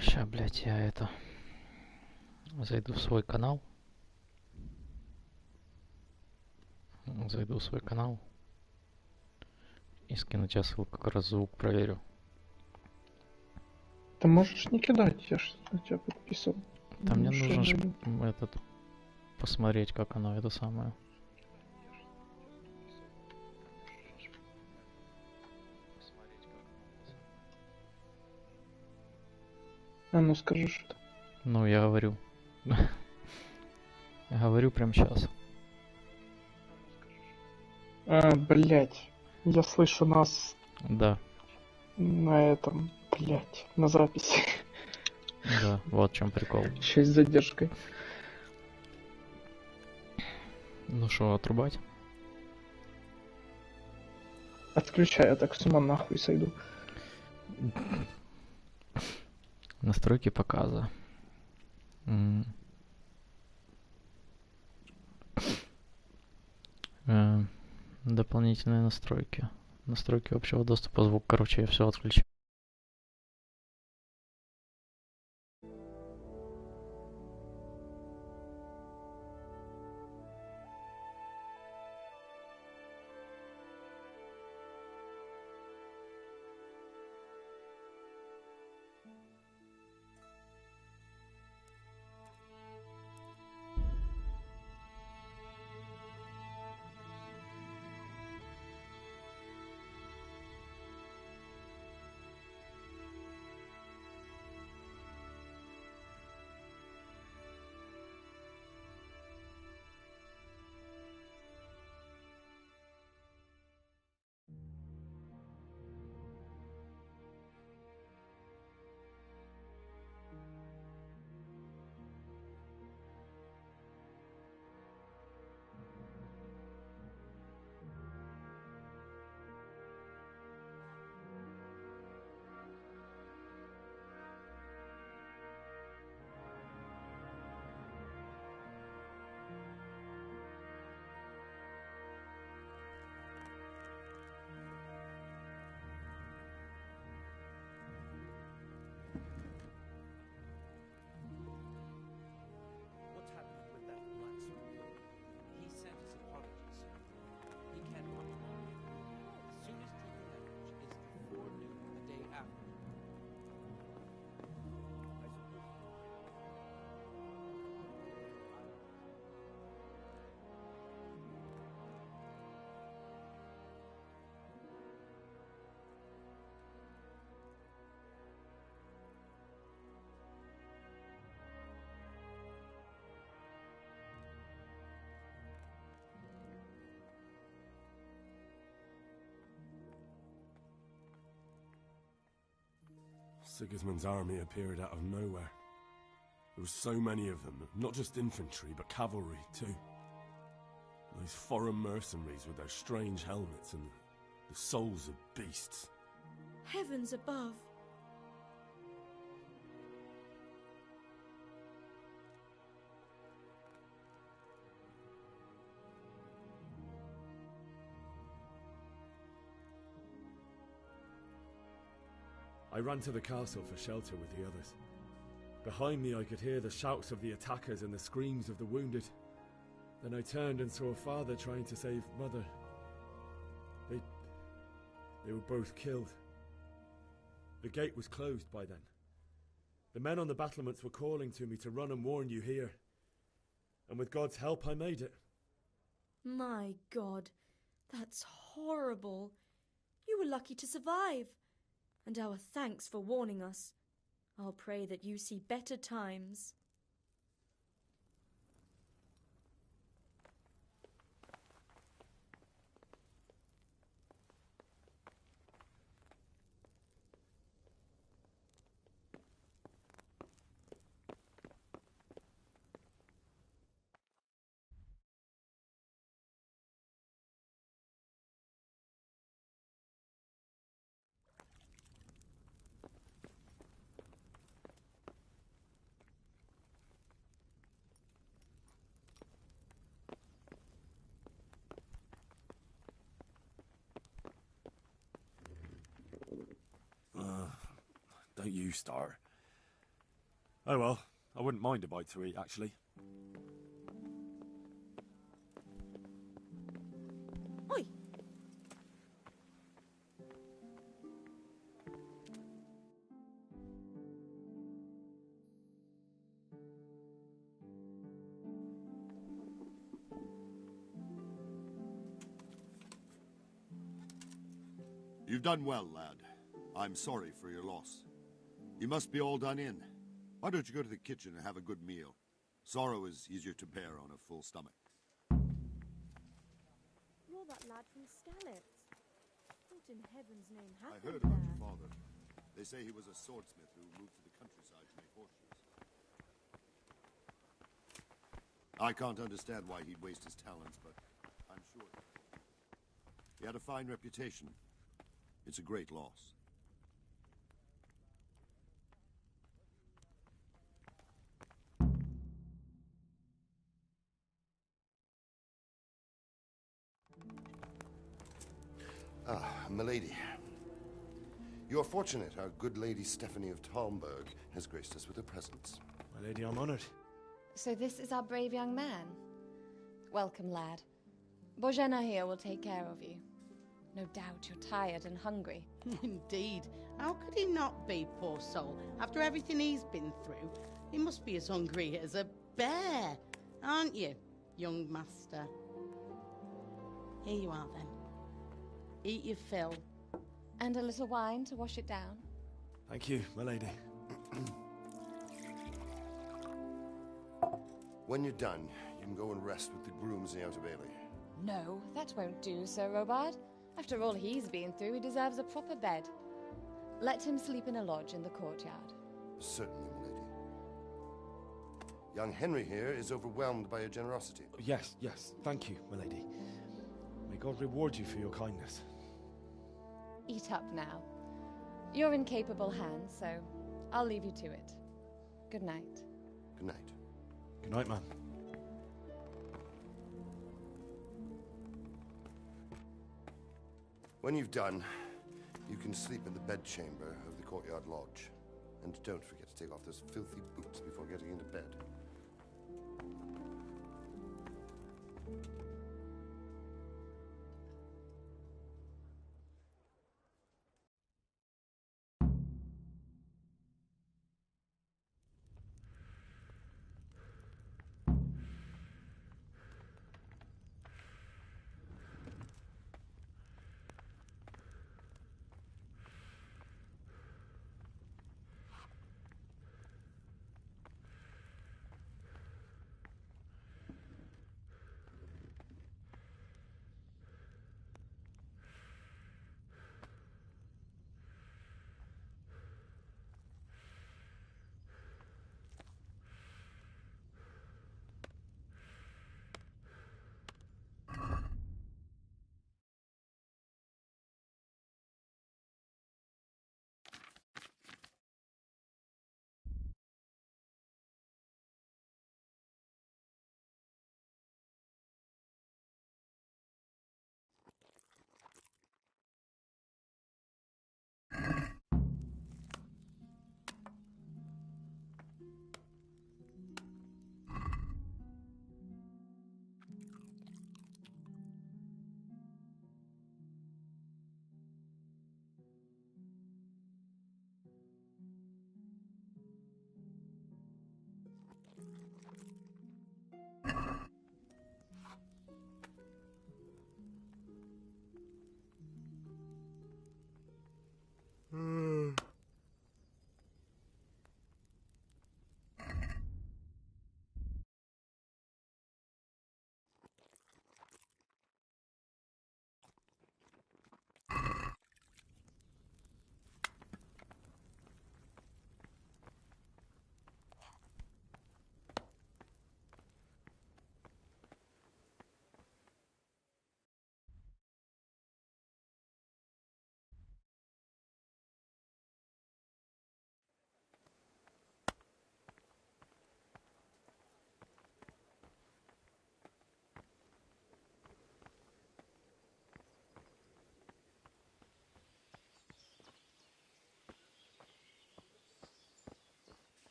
Ща, блядь, я это... Зайду в свой канал. Зайду в свой канал. И скину тебе ссылку, как раз звук проверю. Ты можешь не кидать, я ж на тебя подписан. Там мне нужно этот... посмотреть, как оно, это самое. А ну скажи что-то. Ну, я говорю. Говорю прямо сейчас. Блять. Я слышу нас Да, на этом, блять, на записи. да, вот в чем прикол. Еще и с задержкой. Ну что, отрубать? Отключай, я так с ума нахуй сойду. Настройки показа. Дополнительные настройки. Настройки общего доступа, звук. Короче, я все отключил. Sigismund's army appeared out of nowhere. There were so many of them, not just infantry, but cavalry too. These foreign mercenaries with their strange helmets and the souls of beasts. Heavens above! I ran to the castle for shelter with the others. Behind me I could hear the shouts of the attackers and the screams of the wounded. Then I turned and saw father trying to save mother. They were both killed. The gate was closed by then. The men on the battlements were calling to me to run and warn you here. And with God's help I made it. My God, that's horrible. You were lucky to survive. And our thanks for warning us. I'll pray that you see better times. Don't you start. Oh well, I wouldn't mind a bite to eat, actually. Oi! You've done well, lad. I'm sorry for your loss. You must be all done in. Why don't you go to the kitchen and have a good meal? Sorrow is easier to bear on a full stomach. You're that lad from Scallops. What in heaven's name I happened heard about there? your father. They say he was a swordsmith who moved to the countryside to make horseshoes. I can't understand why he'd waste his talents, but I'm sure he had a fine reputation. It's a great loss. Ah, milady. You're fortunate our good lady Stephanie of Talmberg has graced us with her presence. My lady, I'm honoured. So this is our brave young man. Welcome, lad. Bojena here will take care of you. No doubt you're tired and hungry. Indeed. How could he not be, poor soul? After everything he's been through, he must be as hungry as a bear, aren't you, young master? Here you are, then. Eat your fill. And a little wine to wash it down. Thank you, my lady. When you're done, you can go and rest with the grooms in the Outer Bailey. No, that won't do, Sir Robard. After all he's been through, he deserves a proper bed. Let him sleep in a lodge in the courtyard. Certainly, milady. Young Henry here is overwhelmed by your generosity. Yes, thank you, my lady. May God reward you for your kindness. Eat up now. You're in capable hands, so I'll leave you to it. Good night. Good night. Good night, man. When you've done, you can sleep in the bedchamber of the courtyard lodge. And don't forget to take off those filthy boots before getting into bed.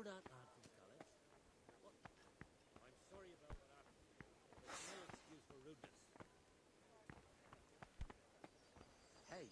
that lad from college? What? I'm sorry about what happened. There's no excuse for rudeness. Hey.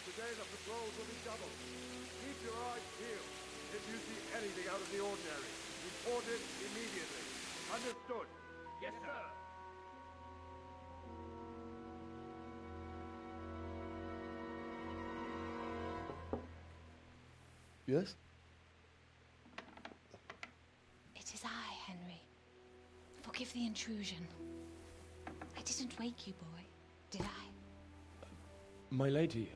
Today the patrols will be doubled. Keep your eyes peeled. If you see anything out of the ordinary, report it immediately. Understood? Yes, sir. Yes? It is I, Henry. Forgive the intrusion. I didn't wake you, boy, did I? My lady,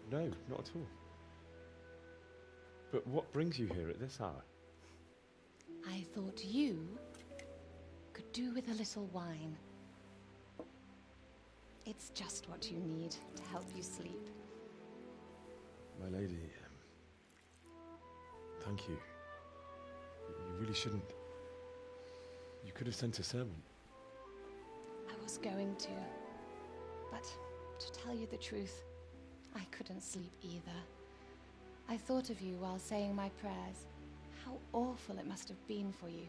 no, not at all. But what brings you here at this hour? I thought you could do with a little wine. It's just what you need to help you sleep. My lady, thank you. You really shouldn't. You could have sent a servant. I was going to, but to tell you the truth, I couldn't sleep either. I thought of you while saying my prayers. How awful it must have been for you.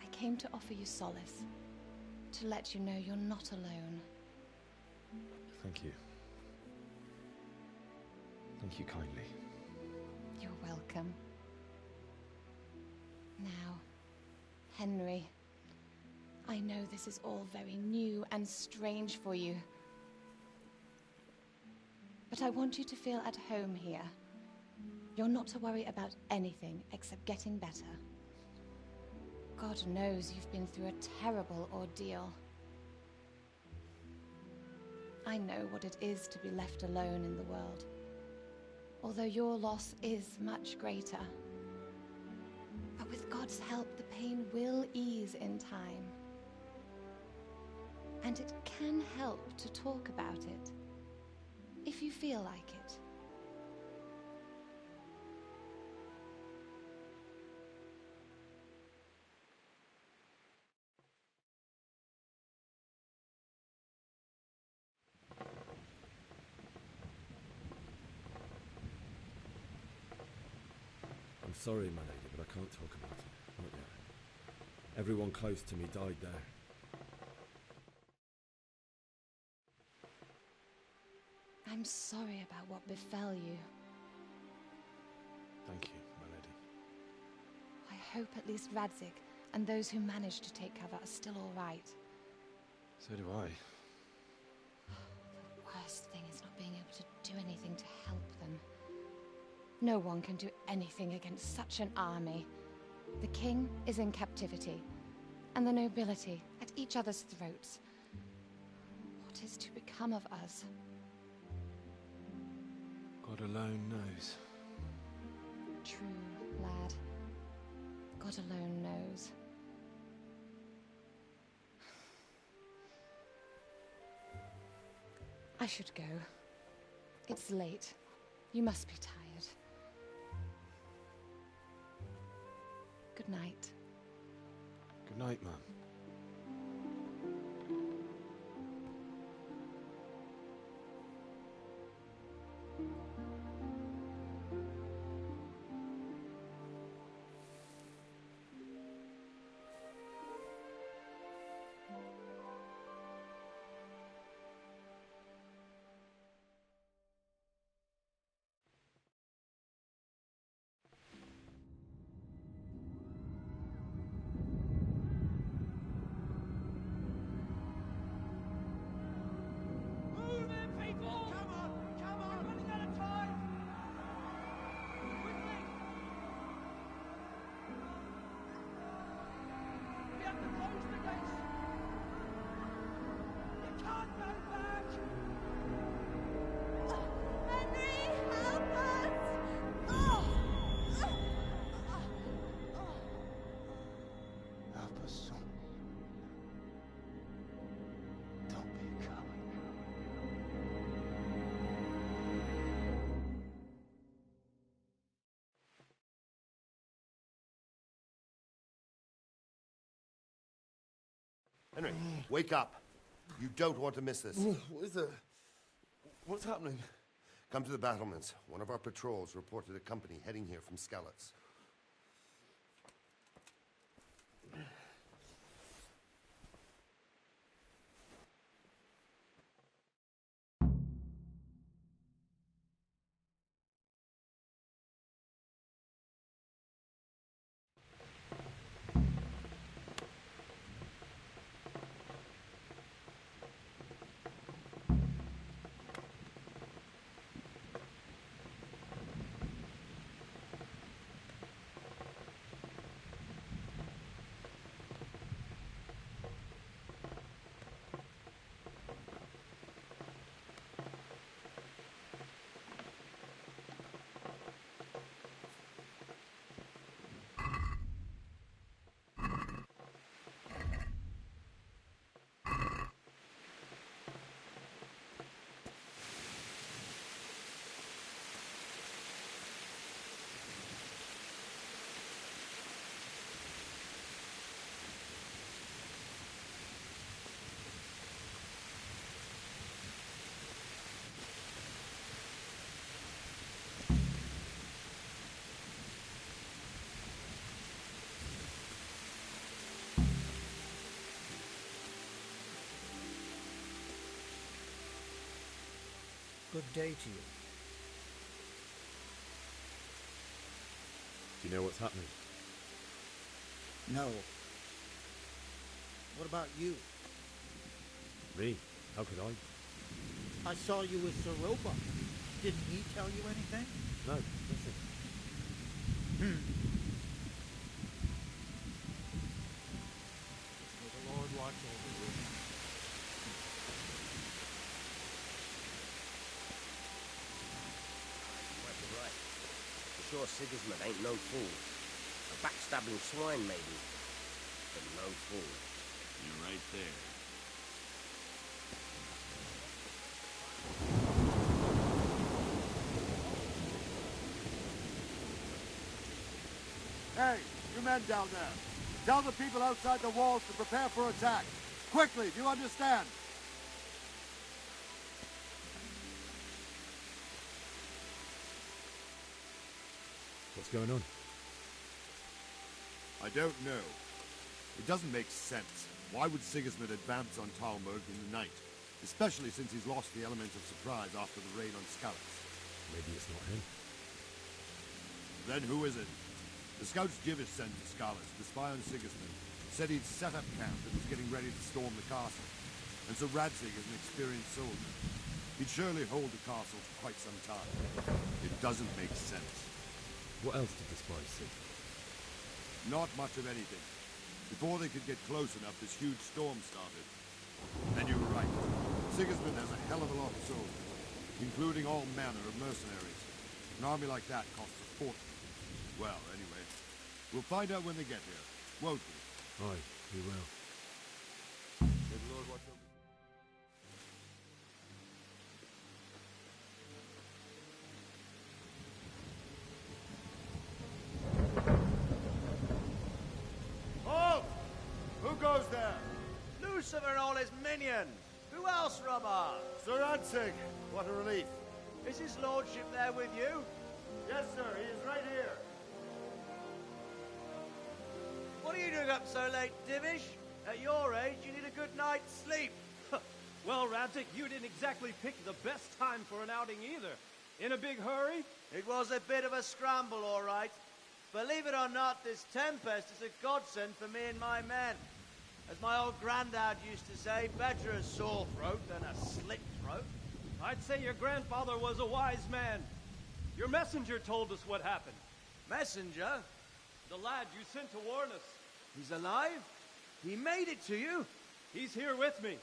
I came to offer you solace, to let you know you're not alone. Thank you. Thank you kindly. You're welcome. Now, Henry, I know this is all very new and strange for you. But I want you to feel at home here. You're not to worry about anything except getting better. God knows you've been through a terrible ordeal. I know what it is to be left alone in the world, although your loss is much greater. But with God's help, the pain will ease in time. And it can help to talk about it, if you feel like it. I'm sorry, my lady, but I can't talk about it. Not yet. Everyone close to me died there. I'm sorry about what befell you. Thank you, my lady. I hope at least Radzik and those who managed to take cover are still all right. So do I. The worst thing is not being able to do anything to help them. No one can do anything against such an army. The king is in captivity, and the nobility at each other's throats. What is to become of us? God alone knows. True, lad. God alone knows. I should go. It's late. You must be tired. Good night. Good night, Mum. Henry, wake up. You don't want to miss this. What is it? What's happening? Come to the battlements. One of our patrols reported a company heading here from Skalitz. Good day to you. Do you know what's happening? No. What about you? Me? How could I? I saw you with Sir Robot. Didn't he tell you anything? No, nothing. May the Lord watch over you. Quite right. For sure Sigismund ain't no fool. A backstabbing swine, maybe, but no fool. You're right there. Hey, you men down there. Tell the people outside the walls to prepare for attack. Quickly, do you understand? What's going on? I don't know. It doesn't make sense. Why would Sigismund advance on Talmberg in the night? Especially since he's lost the element of surprise after the raid on Skalitz. Maybe it's not him. Then who is it? The scouts Jivis sent to Skalitz to spy on Sigismund said he'd set up camp and was getting ready to storm the castle. And so Radzig is an experienced soldier. He'd surely hold the castle for quite some time. It doesn't make sense. What else did the spies see? Not much of anything. Before they could get close enough, this huge storm started. And you were right. Sigismund has a hell of a lot of soldiers, including all manner of mercenaries. An army like that costs a fortune. Well, anyway, we'll find out when they get here, won't we? Aye, we will. May the Lord watch over you. Halt! Who goes there? Lucifer and all his minions. Who else, Robert? Sir Radzig. What a relief. Is his lordship there with you? Yes, sir. He is right here. What are you doing up so late, Divish? At your age, you need a good night's sleep. Well, Radzig, you didn't exactly pick the best time for an outing either. In a big hurry? It was a bit of a scramble, all right. Believe it or not, this tempest is a godsend for me and my men. As my old granddad used to say, better a sore throat than a slit throat. I'd say your grandfather was a wise man. Your messenger told us what happened. Messenger? The lad you sent to warn us. He's alive? He made it to you? He's here with me.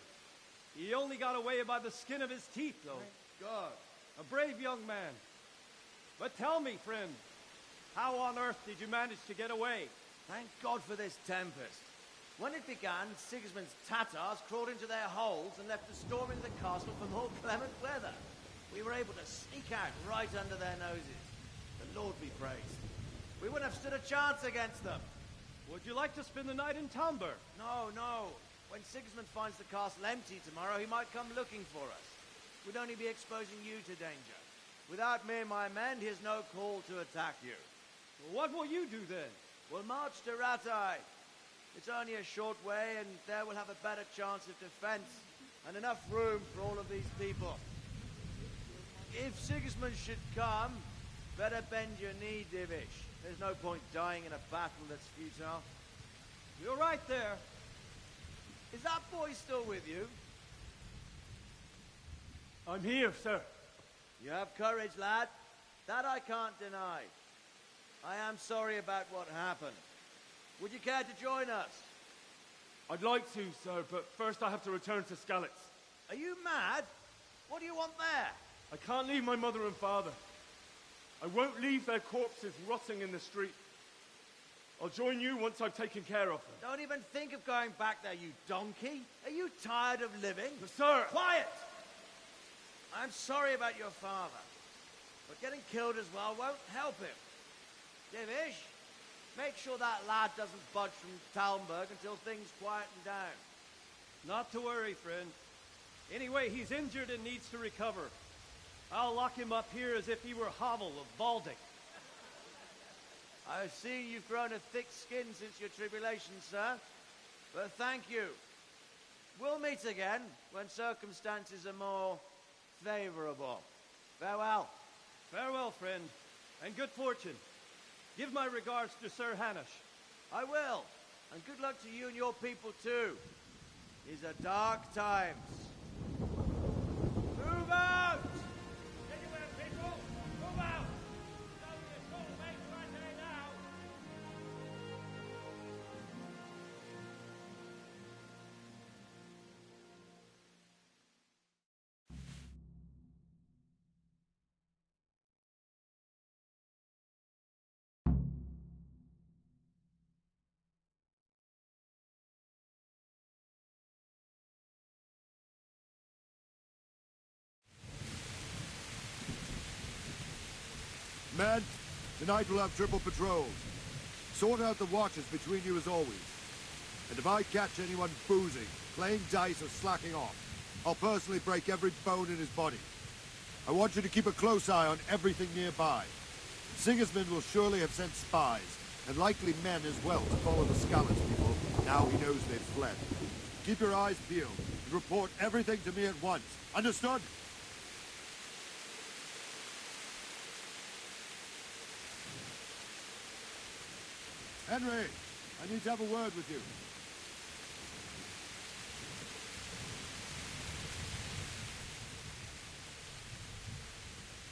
He only got away by the skin of his teeth, though. Thank God. A brave young man. But tell me, friend, how on earth did you manage to get away? Thank God for this tempest. When it began, Sigismund's Tatars crawled into their holes and left a storm into the castle for more clement weather. We were able to sneak out right under their noses. The Lord be praised. We wouldn't have stood a chance against them. Would you like to spend the night in Talmberg? No, no. When Sigismund finds the castle empty tomorrow, he might come looking for us. We'd only be exposing you to danger. Without me and my men, he has no call to attack you. Well, what will you do then? We'll march to Rattay. It's only a short way, and there we'll have a better chance of defense and enough room for all of these people. If Sigismund should come, better bend your knee, Divish. There's no point dying in a battle that's futile. You're right there. Is that boy still with you? I'm here, sir. You have courage, lad. That I can't deny. I am sorry about what happened. Would you care to join us? I'd like to, sir, but first I have to return to Skalitz. Are you mad? What do you want there? I can't leave my mother and father. I won't leave their corpses rotting in the street. I'll join you once I've taken care of them. Don't even think of going back there, you donkey. Are you tired of living? Sir! Quiet! I'm sorry about your father, but getting killed as well won't help him. Divish, make sure that lad doesn't budge from Talmberg until things quieten down. Not to worry, friend. Anyway, he's injured and needs to recover. I'll lock him up here as if he were Havel of Baldic. I see you've grown a thick skin since your tribulation, sir. But thank you. We'll meet again when circumstances are more favorable. Farewell. Farewell, friend, and good fortune. Give my regards to Sir Hanush. I will. And good luck to you and your people, too. These are dark times. Move out! Anywhere, people! Move out! Don't get all make Rattay now! Men, tonight we'll have triple patrols. Sort out the watches between you as always. And if I catch anyone boozing, playing dice or slacking off, I'll personally break every bone in his body. I want you to keep a close eye on everything nearby. Sigismund will surely have sent spies, and likely men as well, to follow the Skalitz people, now he knows they've fled. Keep your eyes peeled, and report everything to me at once. Understood? Henry, I need to have a word with you.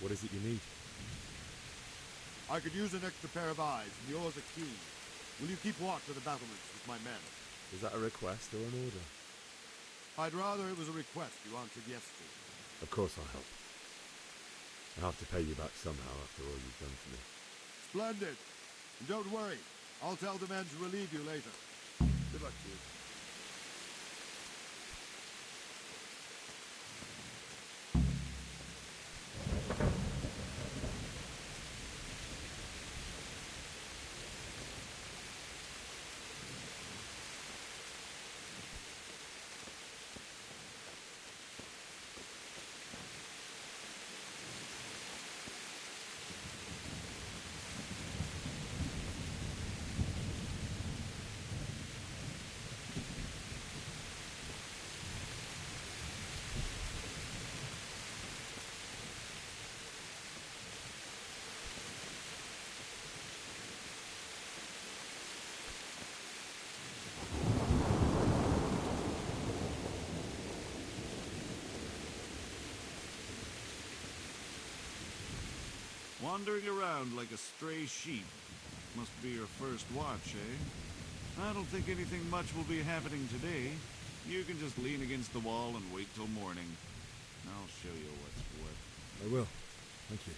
What is it you need? I could use an extra pair of eyes, and yours are keen. Will you keep watch of the battlements with my men? Is that a request or an order? I'd rather it was a request you answered yes to. Of course I'll help. I'll have to pay you back somehow after all you've done for me. Splendid. And don't worry, I'll tell the men to relieve you later. Good luck to you. Wandering around like a stray sheep. Must be your first watch, eh? I don't think anything much will be happening today. You can just lean against the wall and wait till morning. I'll show you what's what. I will. Thank you.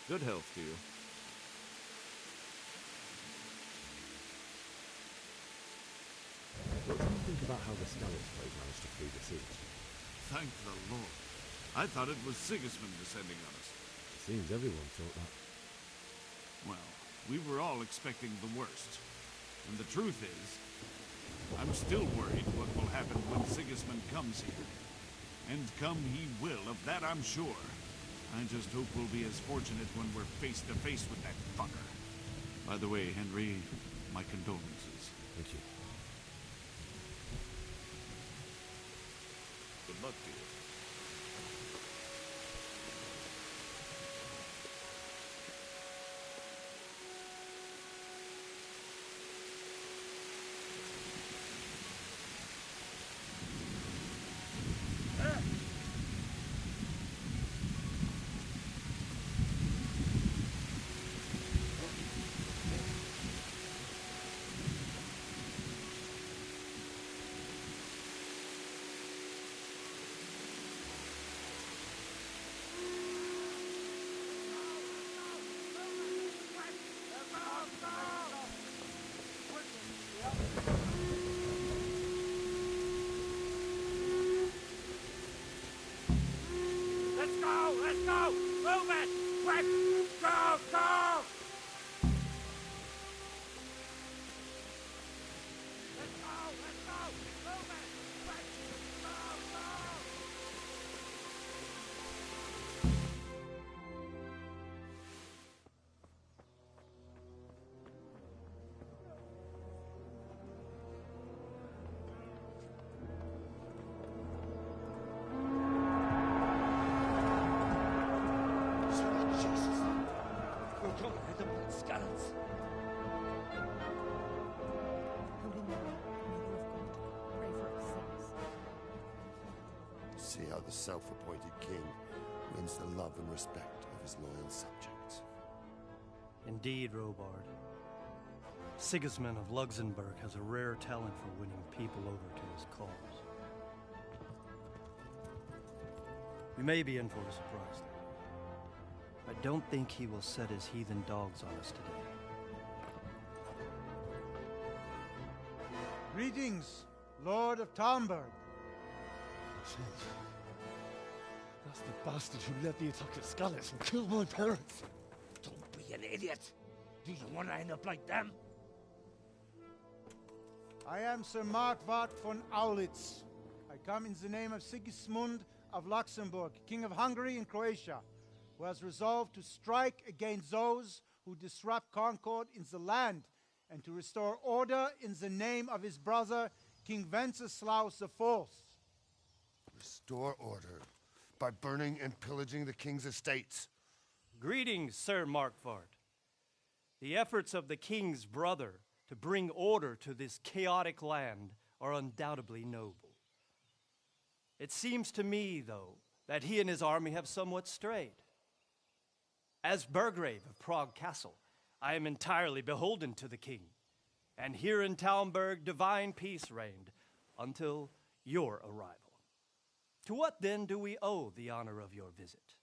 Good health to you. What do you think about how the Scallops place managed to flee the siege? Thank the Lord. I thought it was Sigismund descending on us. It seems everyone thought that. Well, we were all expecting the worst. And the truth is, I'm still worried what will happen when Sigismund comes here. And come he will, of that I'm sure. I just hope we'll be as fortunate when we're face to face with that fucker. By the way, Henry, my condolences. Thank you. Good luck to you. Let's go! Move it! Quick! Go! Go! Let's go! Let's go! Move it! Quick! Go! Go! See how the self-appointed king wins the love and respect of his loyal subjects. Indeed, Robard. Sigismund of Luxembourg has a rare talent for winning people over to his cause. We may be in for a surprise, though. I don't think he will set his heathen dogs on us today. Greetings, Lord of Talmberg. Shit. That's the bastard who led the attack at Scallops and killed my parents. Don't be an idiot. Do you want to end up like them? I am Sir Markwart von Aulitz. I come in the name of Sigismund of Luxembourg, King of Hungary and Croatia, who has resolved to strike against those who disrupt concord in the land and to restore order in the name of his brother, King Wenceslaus IV. Restore order by burning and pillaging the king's estates. Greetings, Sir Markwart. The efforts of the king's brother to bring order to this chaotic land are undoubtedly noble. It seems to me, though, that he and his army have somewhat strayed. As Burgrave of Prague Castle, I am entirely beholden to the king, and here in Talmberg divine peace reigned until your arrival. To what then do we owe the honor of your visit?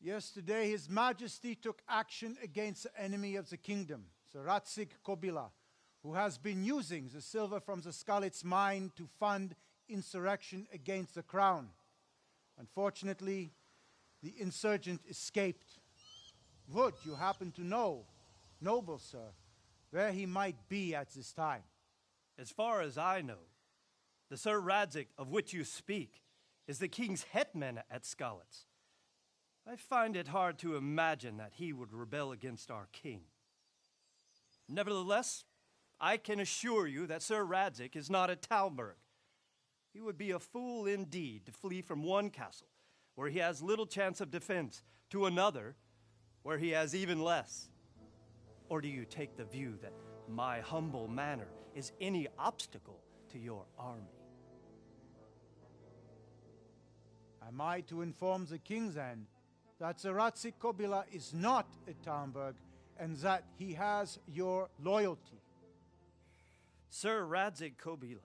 Yesterday, His Majesty took action against the enemy of the kingdom, Sir Radzig Kobyla, who has been using the silver from the Skalitz mine to fund insurrection against the crown. Unfortunately, the insurgent escaped. Would you happen to know, noble sir, where he might be at this time? As far as I know, the Sir Radzig of which you speak is the king's hetman at Skalitz. I find it hard to imagine that he would rebel against our king. Nevertheless, I can assure you that Sir Radzig is not at Talmberg. He would be a fool indeed to flee from one castle, where he has little chance of defense, to another, where he has even less. Or do you take the view that my humble manner is any obstacle to your army? Am I to inform the king then that Sir Radzig Kobyla is not at Talmberg and that he has your loyalty? Sir Radzig Kobyla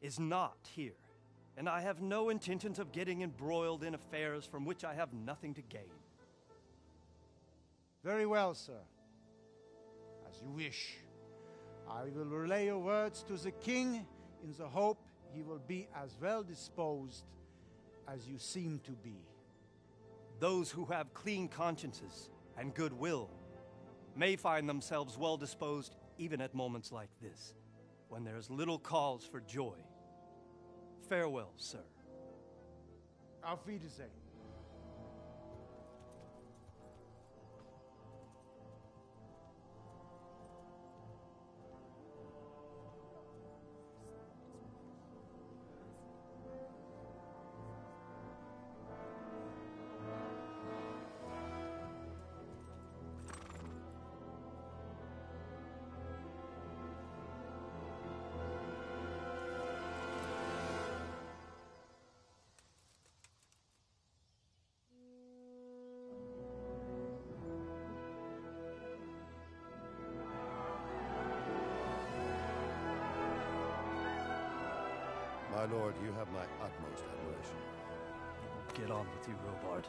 is not here, and I have no intentions of getting embroiled in affairs from which I have nothing to gain. Very well, sir. As you wish. I will relay your words to the king in the hope he will be as well disposed as you seem to be. Those who have clean consciences and goodwill may find themselves well disposed even at moments like this, when there is little cause for joy. Farewell, sir. Auf Wiedersehen. My lord, you have my utmost admiration. Get on with you, Robard.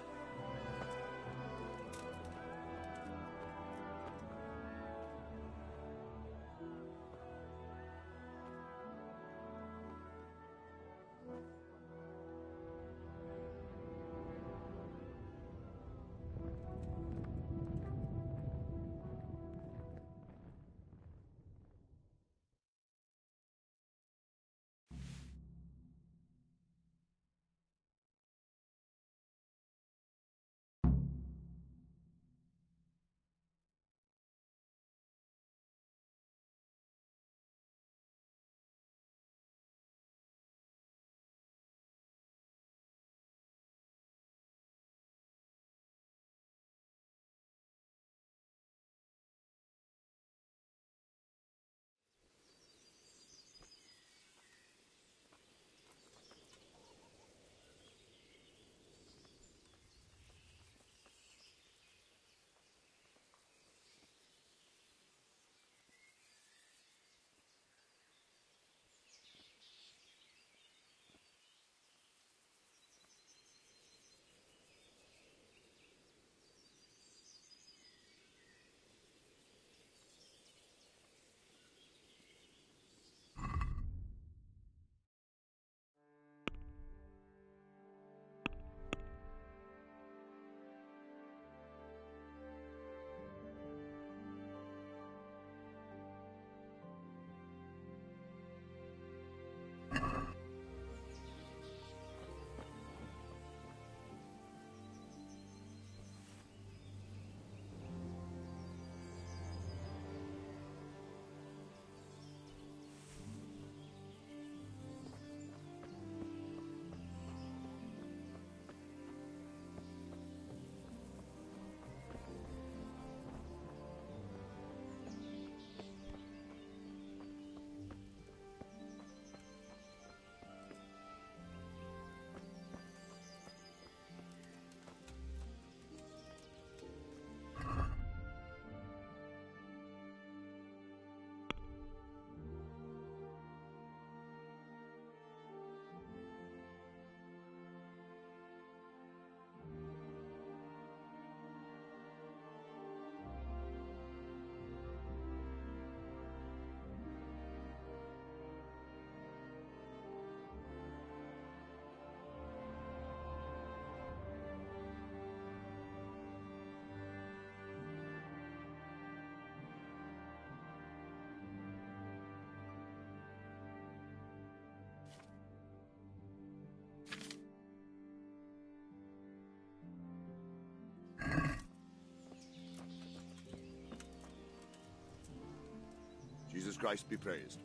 Jesus Christ be praised.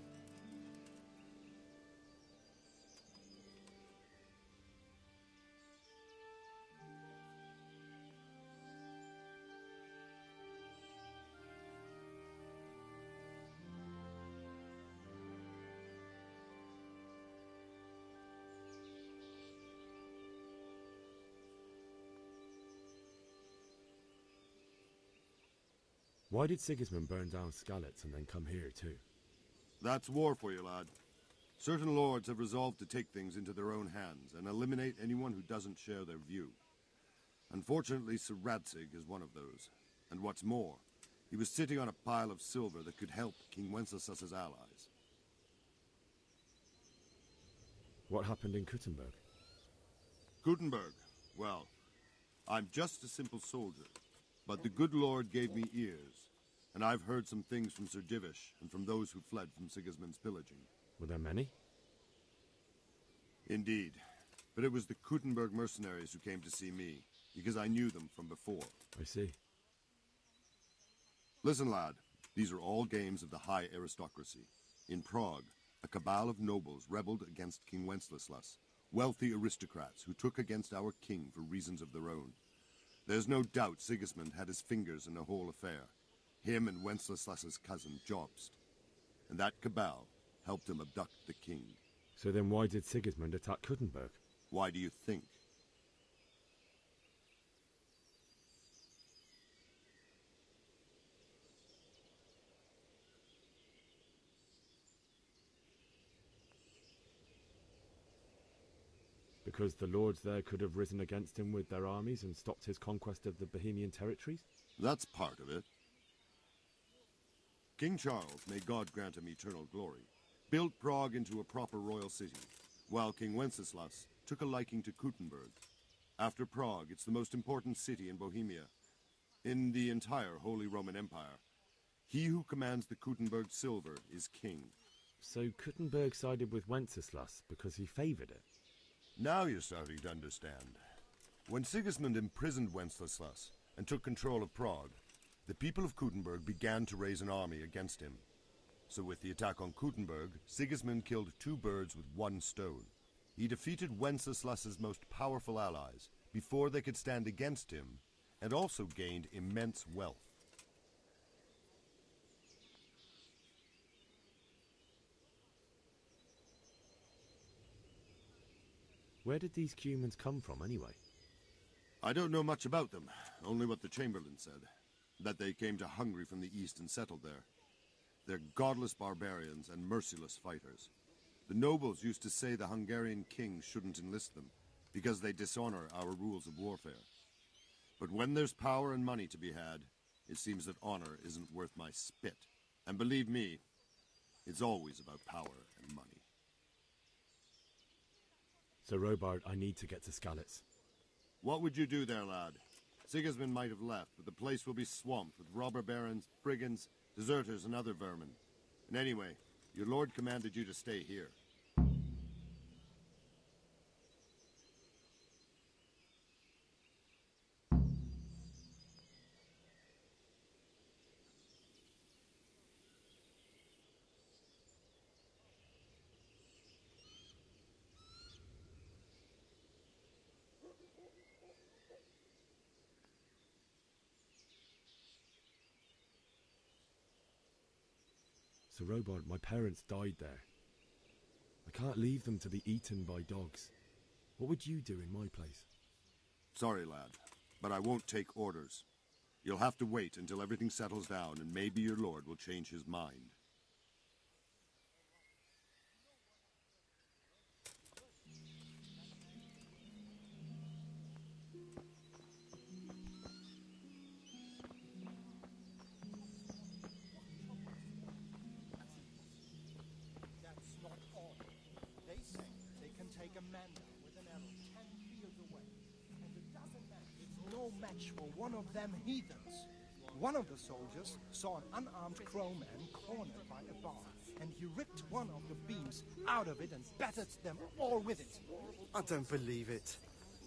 Why did Sigismund burn down Skalitz and then come here too? That's war for you, lad. Certain lords have resolved to take things into their own hands and eliminate anyone who doesn't share their view. Unfortunately, Sir Radzig is one of those. And what's more, he was sitting on a pile of silver that could help King Wenceslas's allies. What happened in Kuttenberg? Gutenberg, well, I'm just a simple soldier, but the good Lord gave me ears, and I've heard some things from Sir Divish and from those who fled from Sigismund's pillaging. Were there many? Indeed, but it was the Kuttenberg mercenaries who came to see me, because I knew them from before. I see. Listen, lad, these are all games of the high aristocracy. In Prague, a cabal of nobles rebelled against King Wenceslas, wealthy aristocrats who took against our king for reasons of their own. There's no doubt Sigismund had his fingers in the whole affair, him and Wenceslas's cousin Jobst. And that cabal helped him abduct the king. So then why did Sigismund attack Kuttenberg? Why do you think? Because the lords there could have risen against him with their armies and stopped his conquest of the Bohemian territories? That's part of it. King Charles, may God grant him eternal glory, built Prague into a proper royal city, while King Wenceslas took a liking to Kuttenberg. After Prague, it's the most important city in Bohemia, in the entire Holy Roman Empire. He who commands the Kuttenberg silver is king. So Kuttenberg sided with Wenceslas because he favoured it? Now you're starting to understand. When Sigismund imprisoned Wenceslas and took control of Prague, the people of Kuttenberg began to raise an army against him. So with the attack on Kuttenberg, Sigismund killed two birds with one stone. He defeated Wenceslas's most powerful allies before they could stand against him, and also gained immense wealth. Where did these Cumans come from, anyway? I don't know much about them, only what the Chamberlain said. That they came to Hungary from the east and settled there. They're godless barbarians and merciless fighters. The nobles used to say the Hungarian king shouldn't enlist them, because they dishonor our rules of warfare. But when there's power and money to be had, it seems that honor isn't worth my spit. And believe me, it's always about power and money. So, Robard, I need to get to Skalitz. What would you do there, lad? Sigismund might have left, but the place will be swamped with robber barons, brigands, deserters, and other vermin. And anyway, your lord commanded you to stay here. So, Robard, my parents died there. I can't leave them to be eaten by dogs. What would you do in my place? Sorry, lad, but I won't take orders. You'll have to wait until everything settles down, and maybe your lord will change his mind. That's not all. They say they can take a man down with an arrow 10 fields away. And it doesn't matter. It's no match for one of them heathens. One of the soldiers saw an unarmed crowman cornered by a bar, and he ripped one of the beams out of it and battered them all with it. I don't believe it.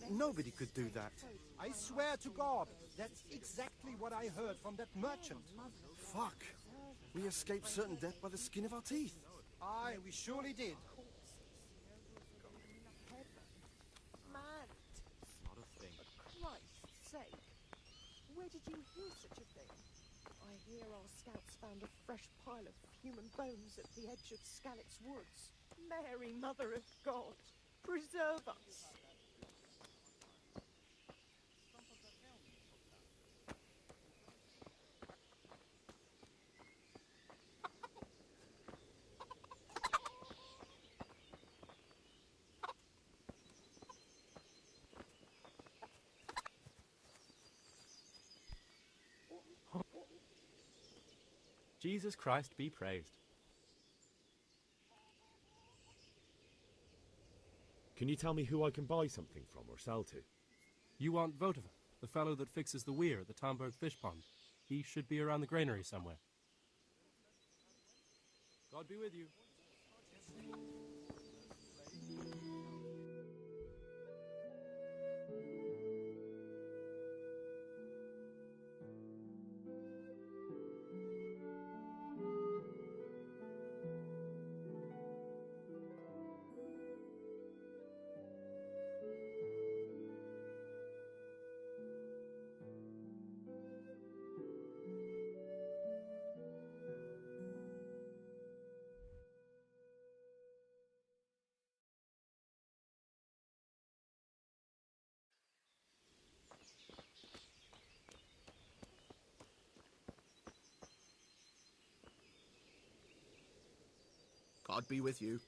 Nobody could do that. I swear to God, that's exactly what I heard from that merchant. Fuck. We escaped certain death by the skin of our teeth. Aye, we surely did. Man. Not a thing. For Christ's sake. Where did you hear such a thing? I hear our scouts found a fresh pile of human bones at the edge of Skalitz Woods. Mary, Mother of God, preserve us. Jesus Christ be praised. Can you tell me who I can buy something from or sell to? You want Votova, the fellow that fixes the weir at the Tomberg fish pond. He should be around the granary somewhere. God be with you. God be with you.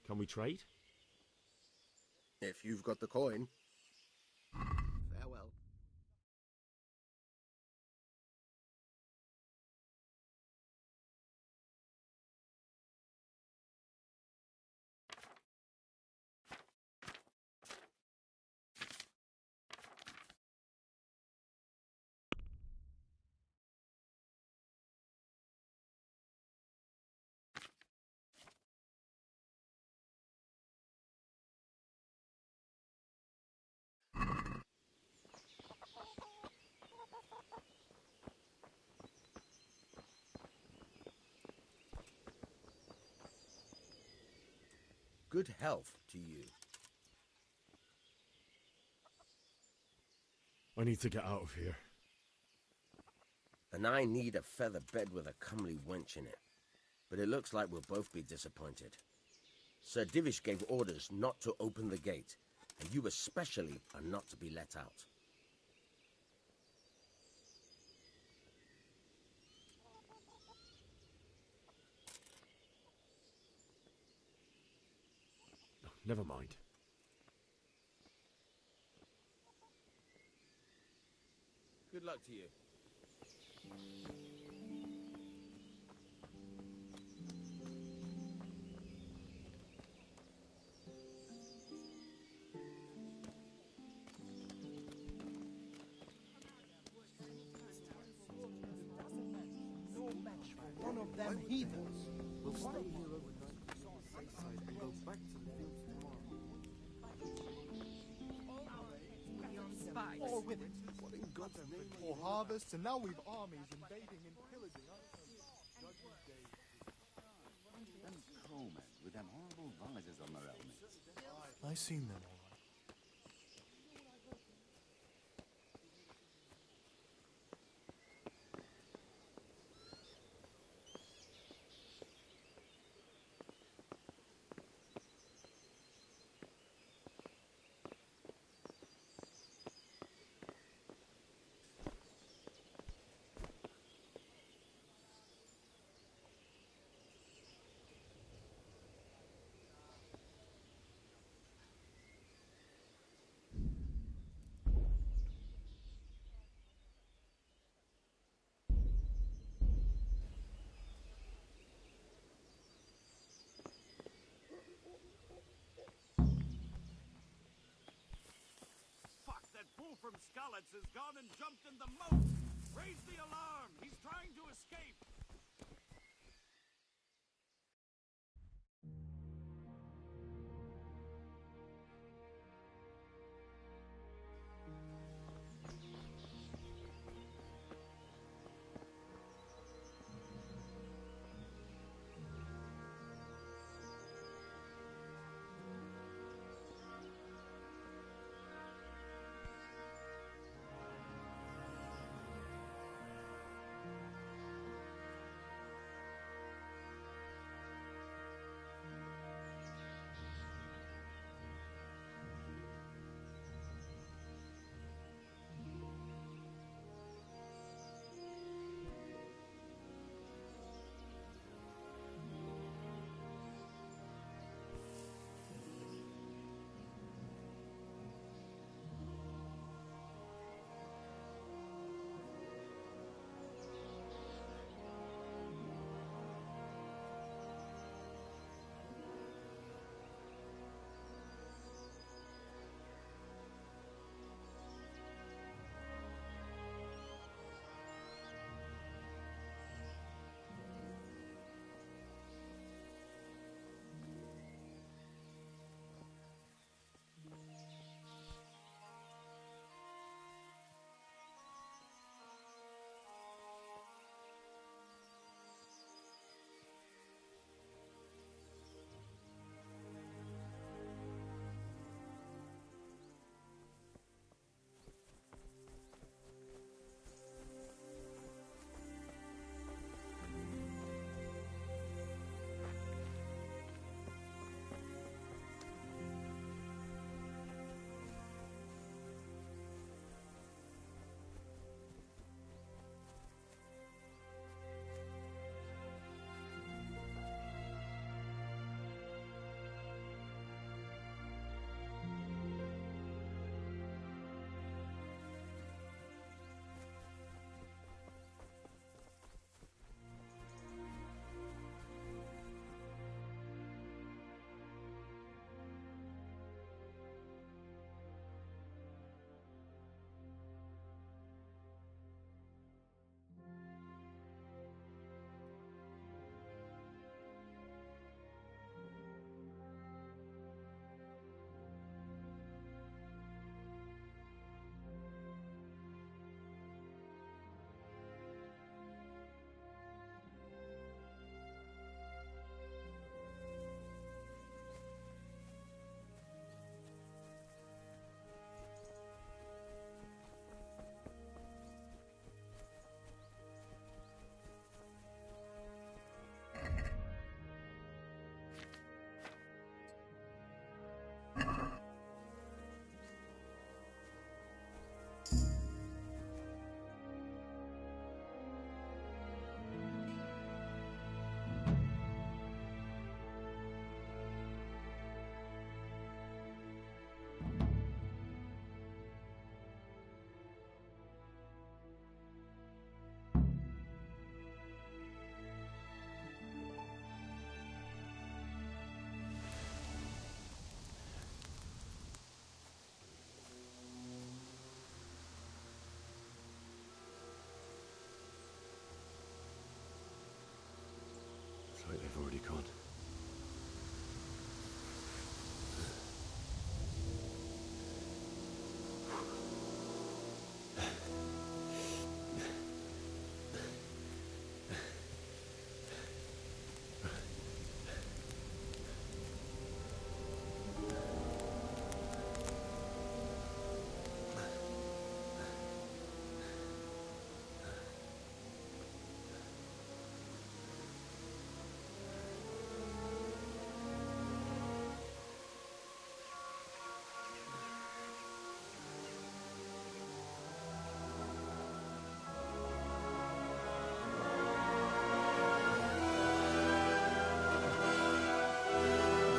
Can we trade? If you've got the coin. Farewell. Good health to you. I need to get out of here. And I need a feather bed with a comely wench in it. But it looks like we'll both be disappointed. Sir Divish gave orders not to open the gate, and you especially are not to be let out. Never mind. Good luck to you. No match for one of them heathens. We'll stay here overnight to be on the safe side and go back to the fields tomorrow. Or with it. What in God's name? For harvests, and now we've armies invading and pillaging. Them crowmen with them horrible visors on their helmets. I seen them all right. Fuck, that fool from Skalitz has gone and jumped in the moat! Raise the alarm! He's trying to escape!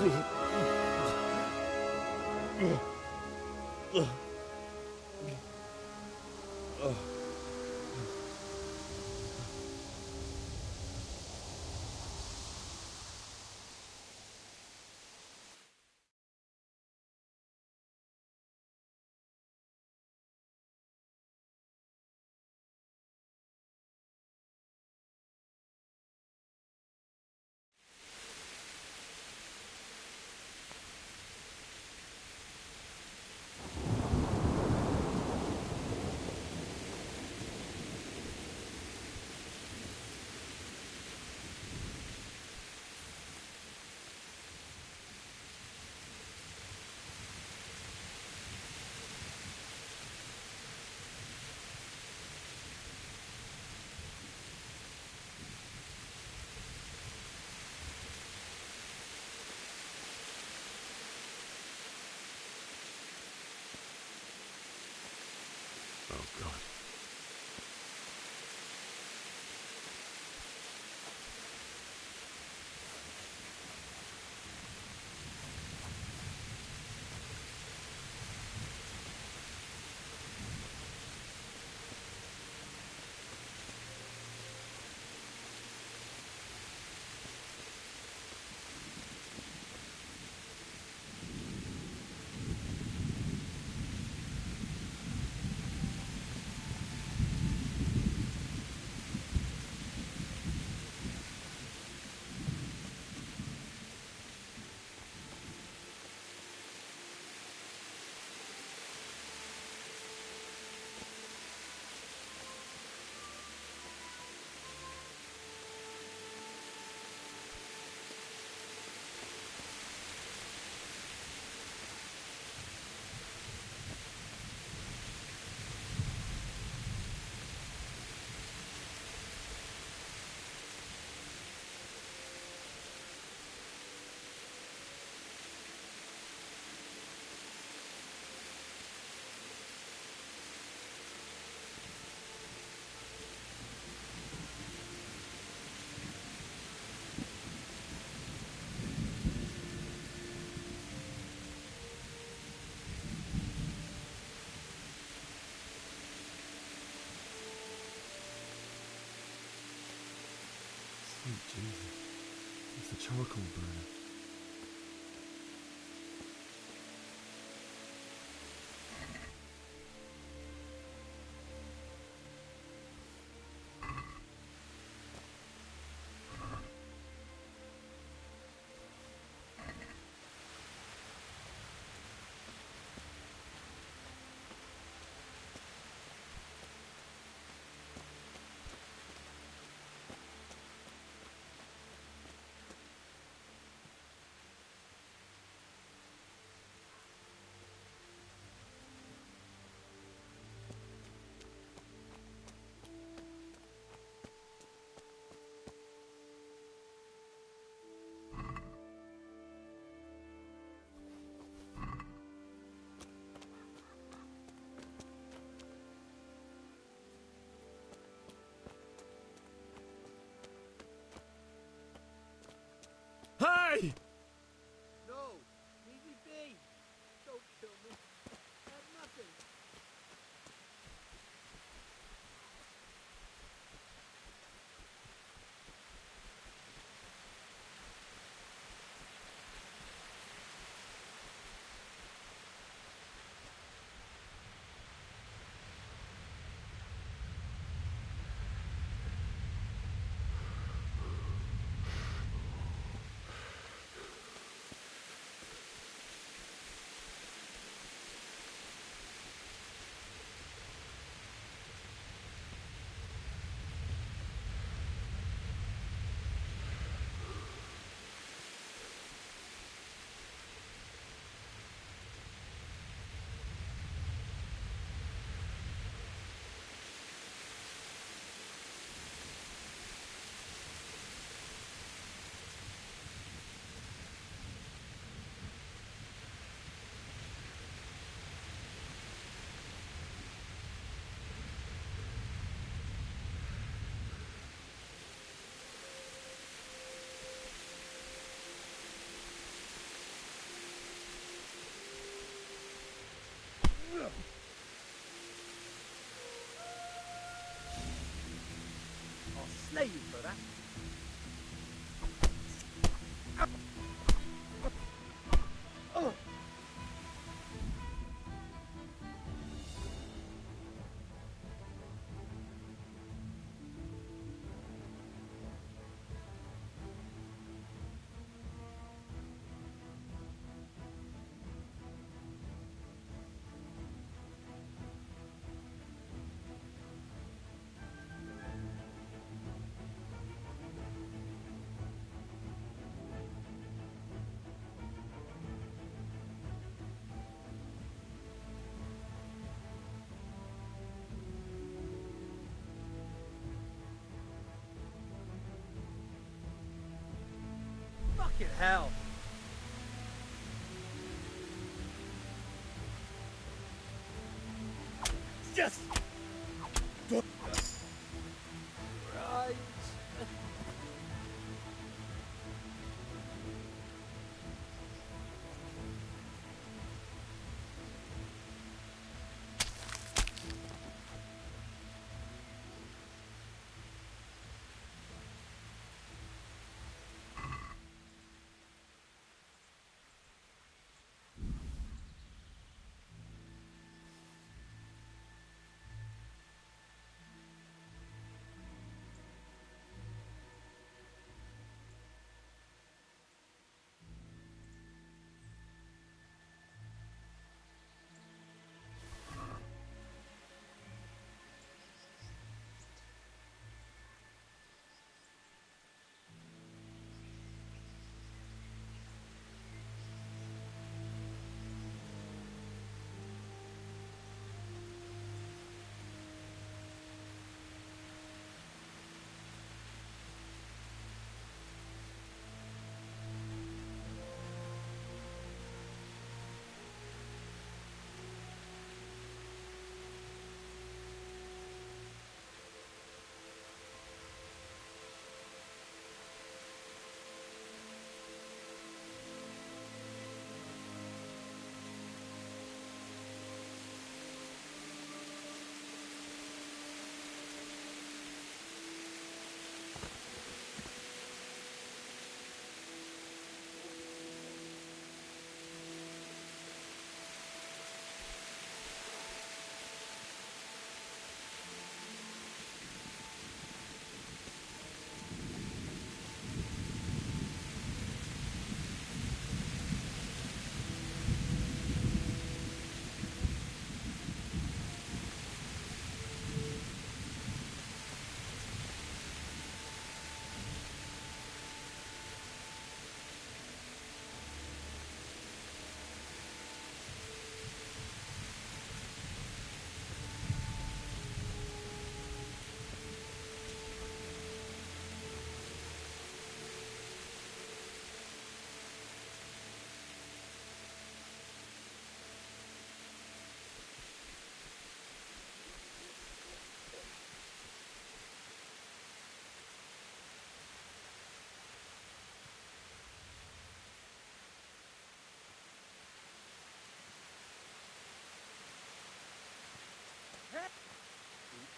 Oh, God. Sweet Jesus. It's the charcoal burner. Fucking hell. Yes! Right.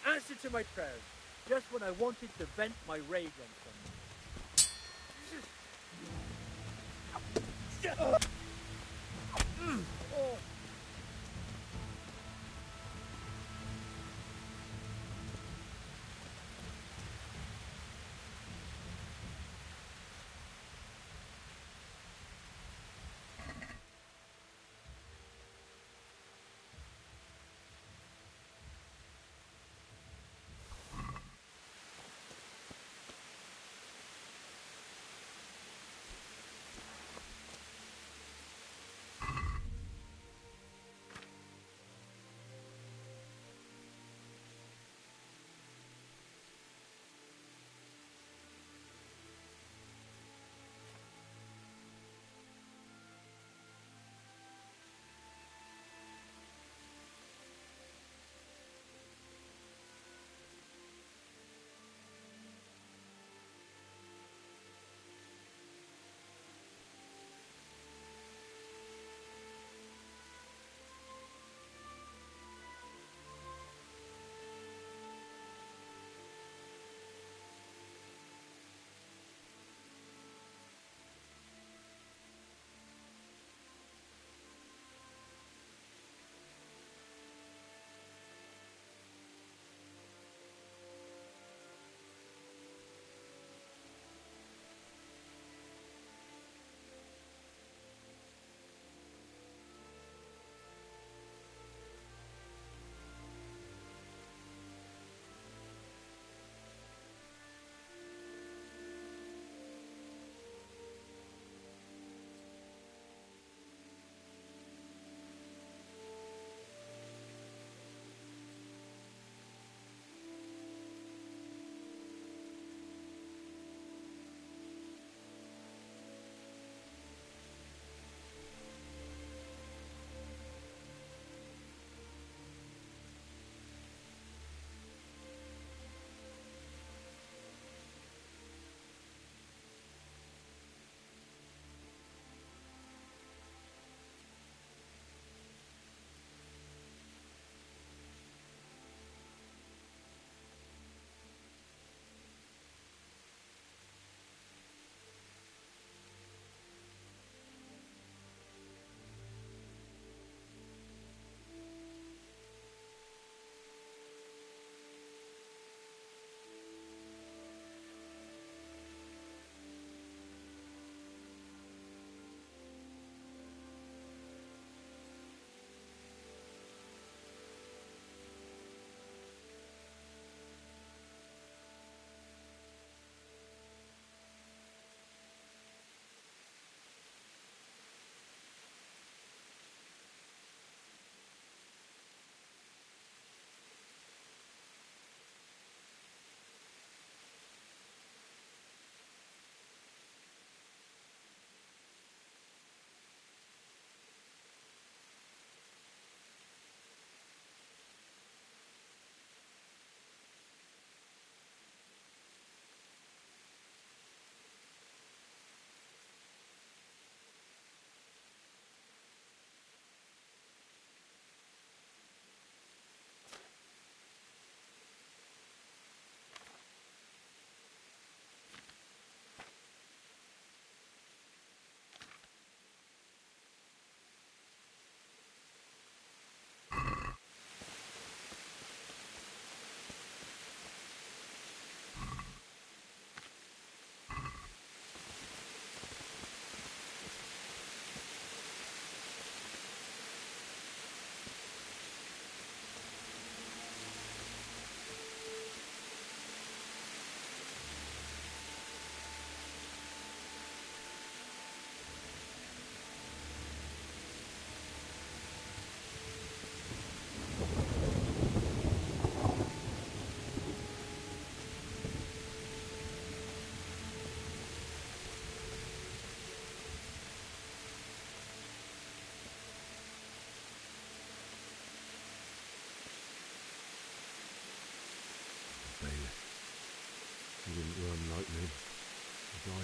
Answer to my prayers, just when I wanted to vent my rage on someone. Oh.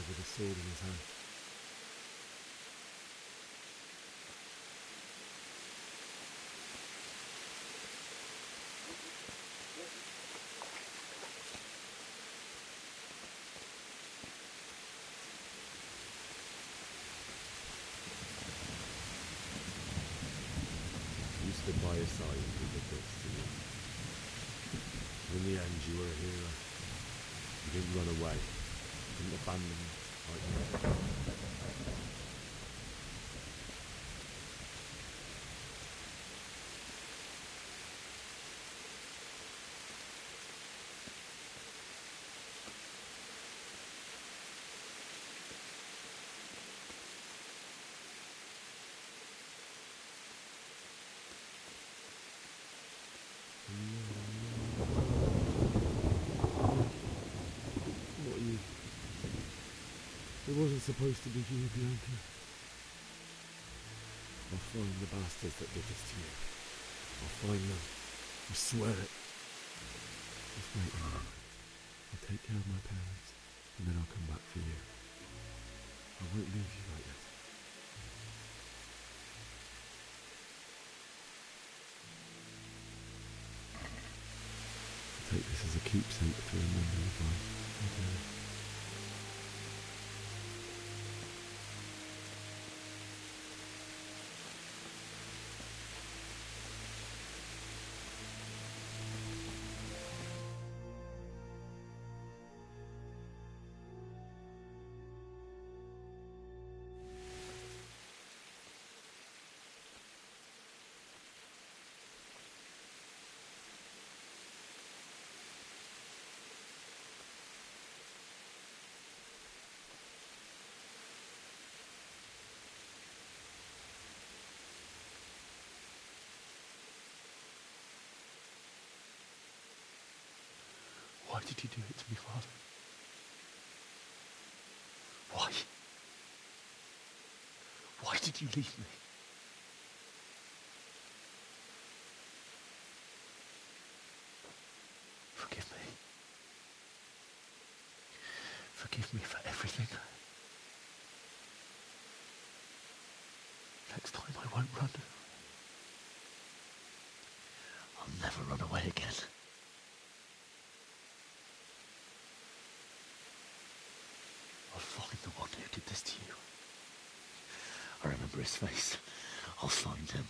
with a sword in his hand. You stood by his side and did the bits to you. In the end, you were a hero. You didn't run away. You didn't abandon me like me. What are you? It wasn't supposed to be you, Bianca. I'll find the bastards that did this to you. I'll find them. I swear it. Just wait a minute. I'll take care of my parents, and then I'll come back for you. I won't leave you like this. I'll take this as a keepsake to remember you by. Okay. Why did you do it to me, Father? Why? Why did you leave me? Forgive me. Forgive me for everything. Next time I won't run. I'll never run away again. I'll find the one who did this to you. I remember his face. I'll find him.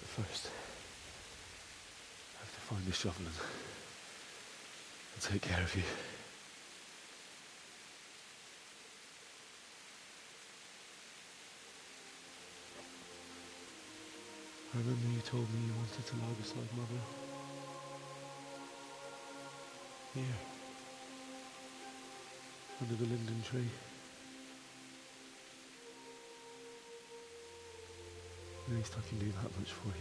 But first, I have to find the shovel and take care of you. I remember you told me you wanted to lie beside Mother. Here. Under the linden tree. At least I can do that much for you.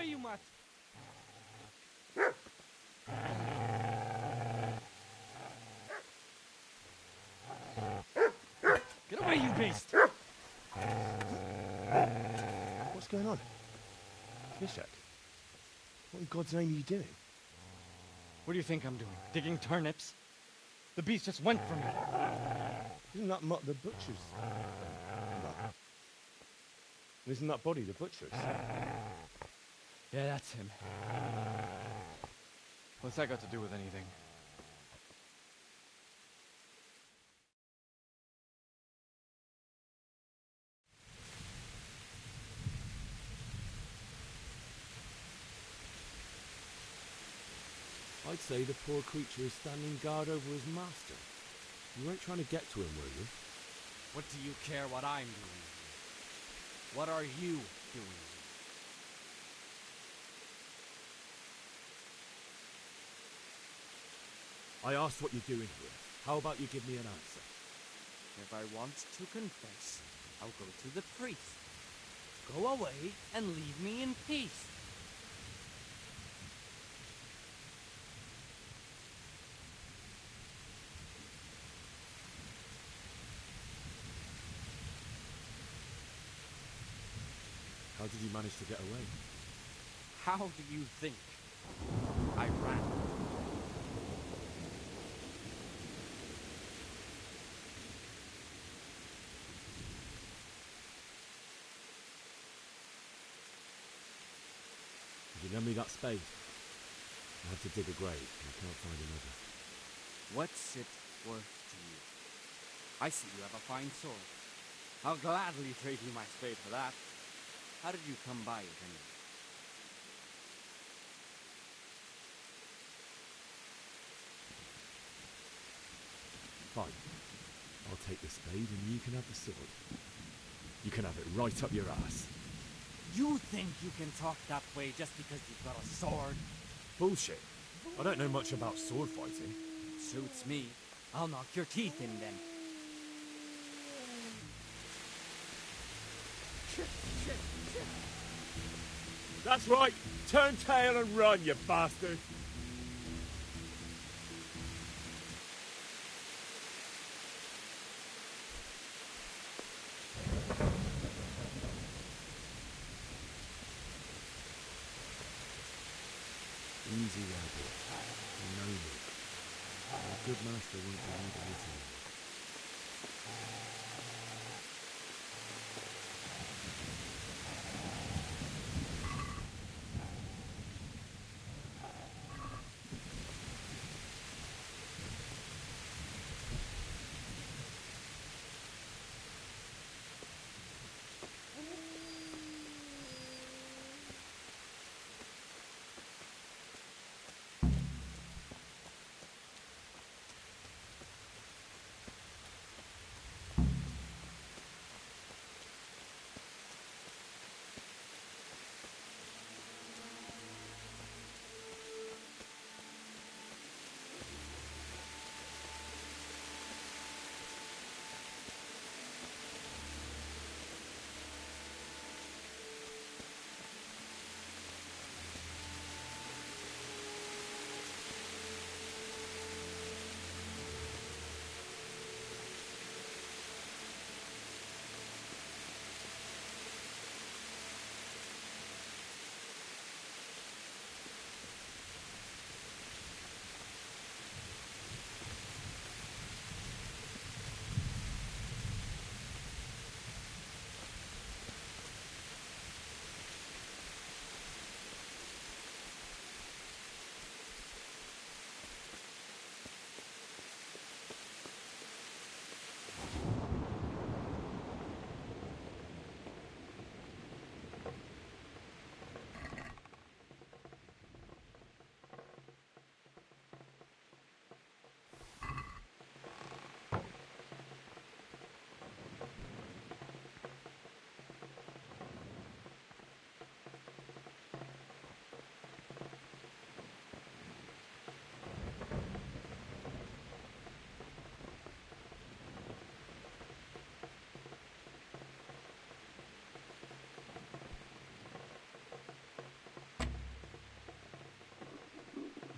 away, you mutt! Get away, you beast! What's going on? Mishak, what in God's name are you doing? What do you think I'm doing? Digging turnips? The beast just went from me. Isn't that Mutt the butcher's? Isn't that body the butcher's? Yeah, that's him. What's that got to do with anything? I'd say the poor creature is standing guard over his master. You weren't trying to get to him, were you? What do you care what I'm doing here? What are you doing here? I asked what you're doing here. How about you give me an answer? If I want to confess, I'll go to the priest. Go away and leave me in peace. How did you manage to get away? How do you think I ran? Did you lend me that spade? I have to dig a grave, and I can't find another. What's it worth to you? I see you have a fine sword. I'll gladly trade you my spade for that. How did you come by it anyway? Fine. I'll take the spade and you can have the sword. You can have it right up your ass. You think you can talk that way just because you've got a sword? Bullshit. I don't know much about sword fighting. Suits me. I'll knock your teeth in then. That's right. Turn tail and run, you bastard. Easy there, boy. No need. A good master won't be needing it anymore.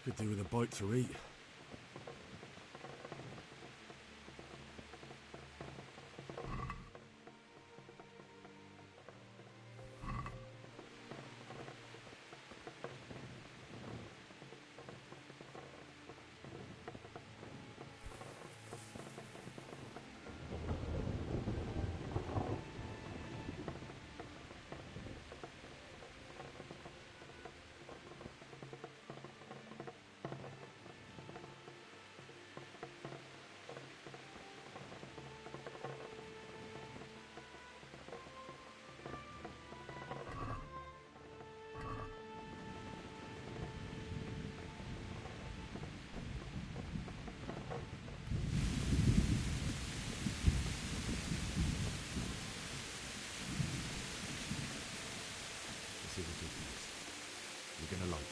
Could do with a bite to eat. This is a good news. You're gonna like it.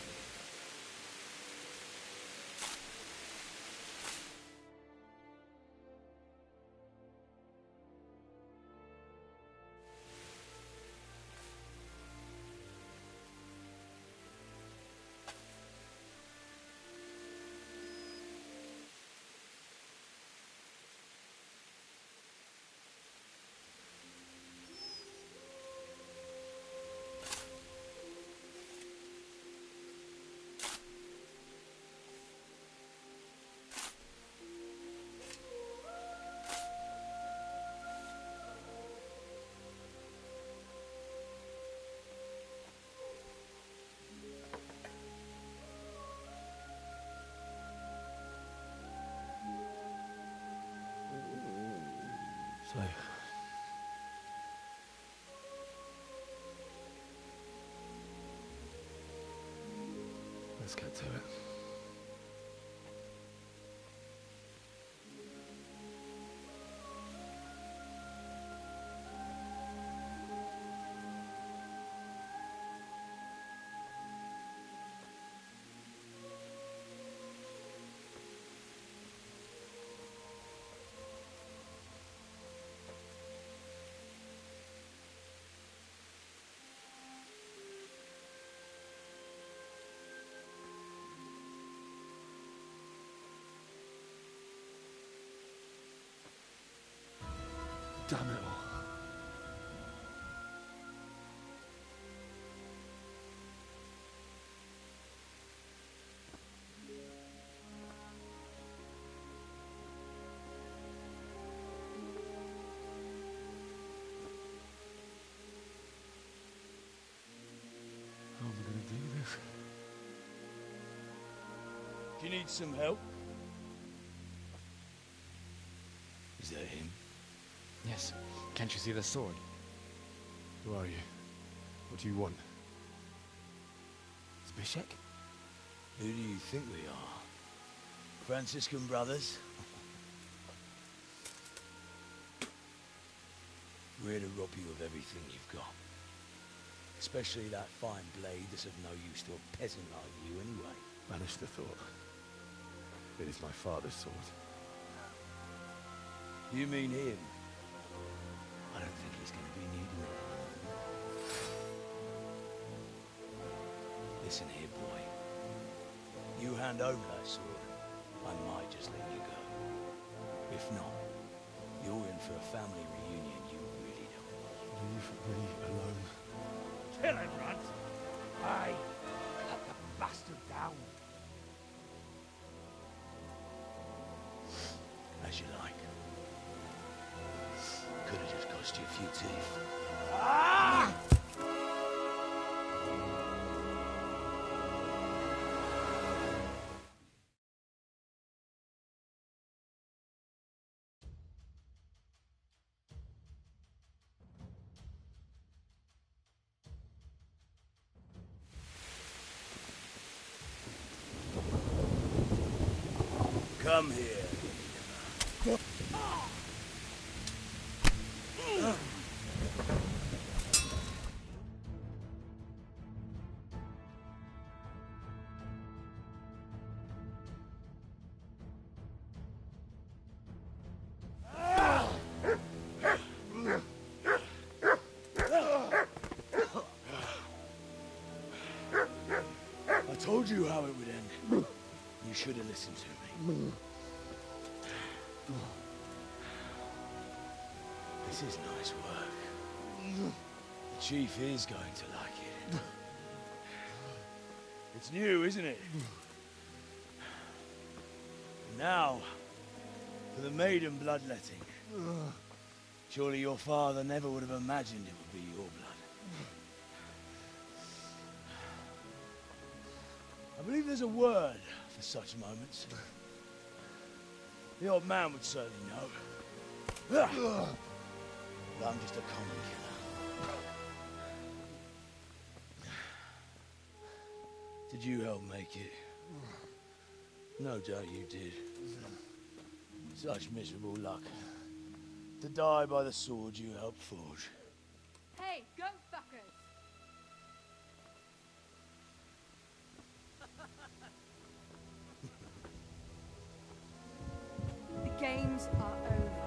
So, let's get to it. Damn it all. How am I going to do this? Do you need some help? Is that him? Yes. Can't you see the sword? Who are you? What do you want? Zbyszek? Who do you think we are? Franciscan brothers? We're here to rob you of everything you've got. Especially that fine blade that's of no use to a peasant like you anyway. Banish the thought. It is my father's sword. You mean him? I don't think he's going to be needing it. Listen here, boy. You hand over that sword, I might just let you go. If not, you're in for a family reunion you really don't want. Leave me alone. Kill him, Runt! Aye, cut the bastard down. As you like. Could have just cost you a few teeth. Ah! Come here. I told you how it would end. You should have listened to me. This is nice work. The Chief is going to like it. It's new, isn't it? And now, for the maiden bloodletting. Surely your father never would have imagined it would be your blood. I believe there's a word for such moments. The old man would certainly know. But I'm just a common killer. Did you help make it? No doubt you did. Such miserable luck. To die by the sword you helped forge. Hey, go fuckers! The games are over.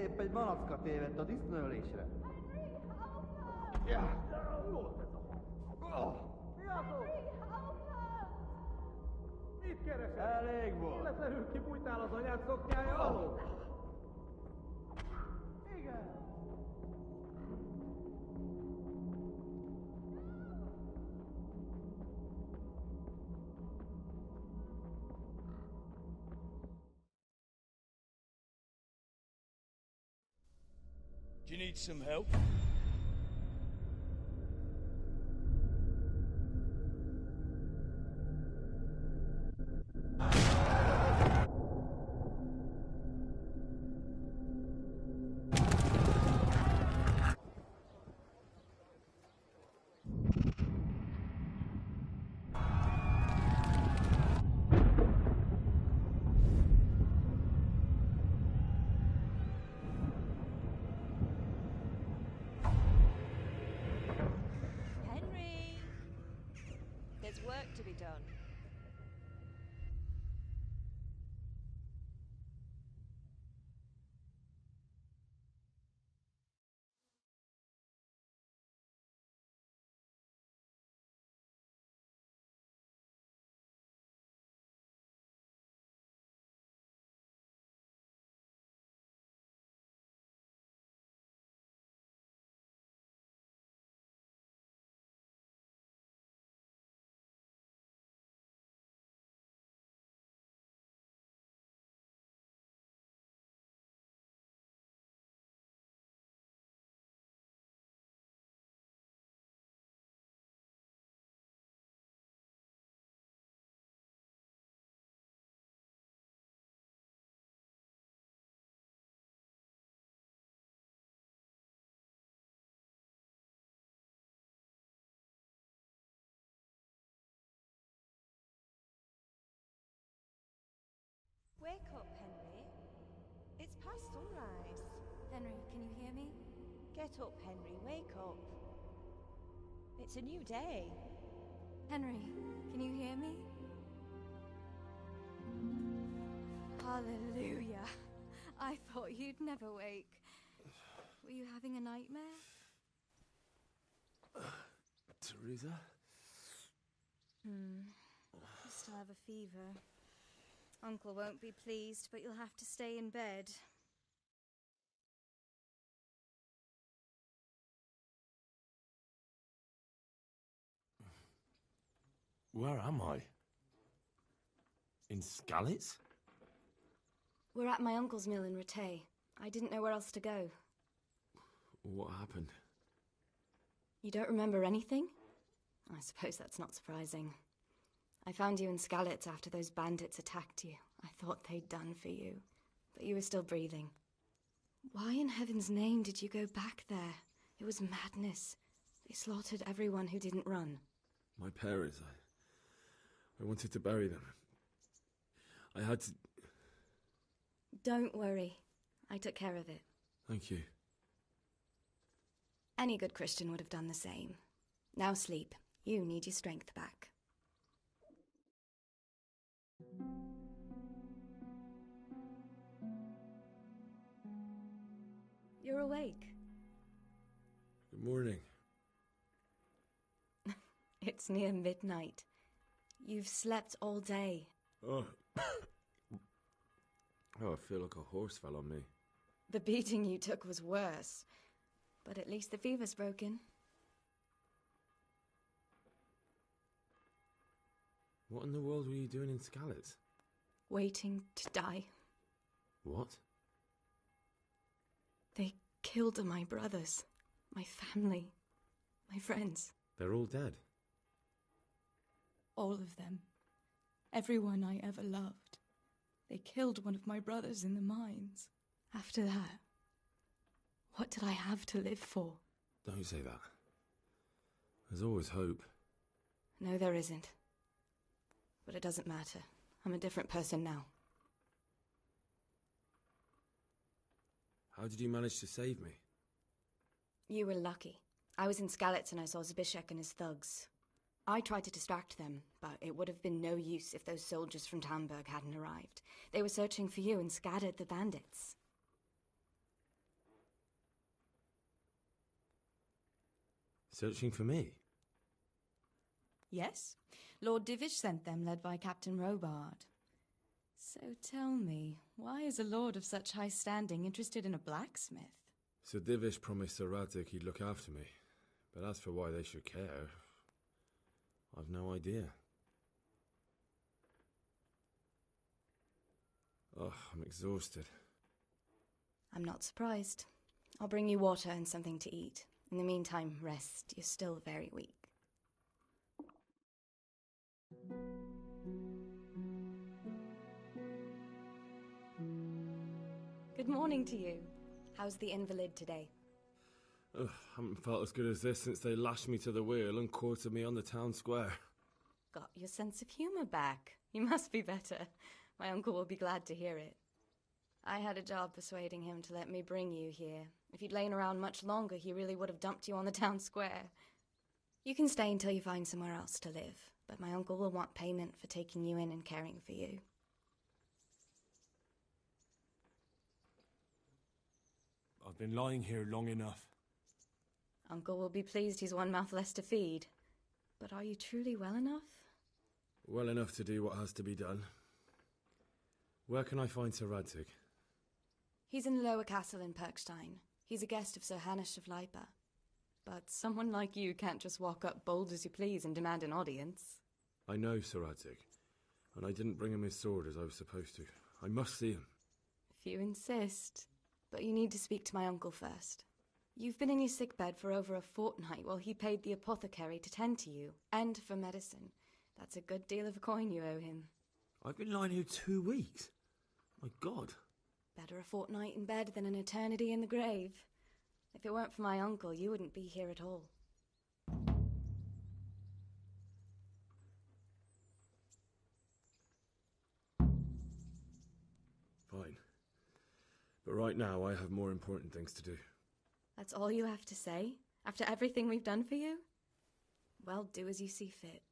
Épp egy malacka tévedt a disznőlésre. Mi azok? Mit keresel? Elég volt. Lefelül kibújtál az anyád szoknyája alól? Igen. Do you need some help? Henry! There's work to be done. Wake up, Henry. It's past sunrise. Henry, can you hear me? Get up, Henry. Wake up. It's a new day. Henry, can you hear me? Hallelujah. I thought you'd never wake. Were you having a nightmare? Teresa? You still have a fever. Uncle won't be pleased, but you'll have to stay in bed. Where am I? In Skalitz? We're at my uncle's mill in Rattay. I didn't know where else to go. What happened? You don't remember anything? I suppose that's not surprising. I found you in Skalitz after those bandits attacked you. I thought they'd done for you, but you were still breathing. Why in heaven's name did you go back there? It was madness. They slaughtered everyone who didn't run. My parents, I wanted to bury them. I had to... Don't worry. I took care of it. Thank you. Any good Christian would have done the same. Now sleep. You need your strength back. You're awake. Good morning. It's near midnight. You've slept all day. Oh. Oh, I feel like a horse fell on me. The beating you took was worse. But at least the fever's broken. What in the world were you doing in Skalitz? Waiting to die. What? They killed my brothers, my family, my friends. They're all dead. All of them. Everyone I ever loved. They killed one of my brothers in the mines. After that, what did I have to live for? Don't say that. There's always hope. No, there isn't. But it doesn't matter. I'm a different person now. How did you manage to save me? You were lucky. I was in Skalitz and I saw Zbyszek and his thugs. I tried to distract them, but it would have been no use if those soldiers from Tamburg hadn't arrived. They were searching for you and scattered the bandits. Searching for me? Yes. Lord Divish sent them, led by Captain Robard. So tell me, why is a lord of such high standing interested in a blacksmith? Sir Divish promised Sir Radzig he'd look after me. But as for why they should care, I've no idea. Oh, I'm exhausted. I'm not surprised. I'll bring you water and something to eat. In the meantime, rest. You're still very weak. Good morning to you. How's the invalid today? Ugh, haven't felt as good as this since they lashed me to the wheel and quartered me on the town square. Got your sense of humor back. You must be better. My uncle will be glad to hear it. I had a job persuading him to let me bring you here. If you'd lain around much longer, he really would have dumped you on the town square. You can stay until you find somewhere else to live, but my uncle will want payment for taking you in and caring for you. I've been lying here long enough. Uncle will be pleased he's one mouth less to feed. But are you truly well enough? Well enough to do what has to be done. Where can I find Sir Radzig? He's in the lower castle in Perkstein. He's a guest of Sir Hanush of Leipa. But someone like you can't just walk up bold as you please and demand an audience. I know Sir Radzig, and I didn't bring him his sword as I was supposed to. I must see him. If you insist. But you need to speak to my uncle first. You've been in your sickbed for over a fortnight while he paid the apothecary to tend to you, and for medicine. That's a good deal of coin you owe him. I've been lying here 2 weeks. My God. Better a fortnight in bed than an eternity in the grave. If it weren't for my uncle, you wouldn't be here at all. Fine. But right now I have more important things to do. That's all you have to say? After everything we've done for you? Well, do as you see fit.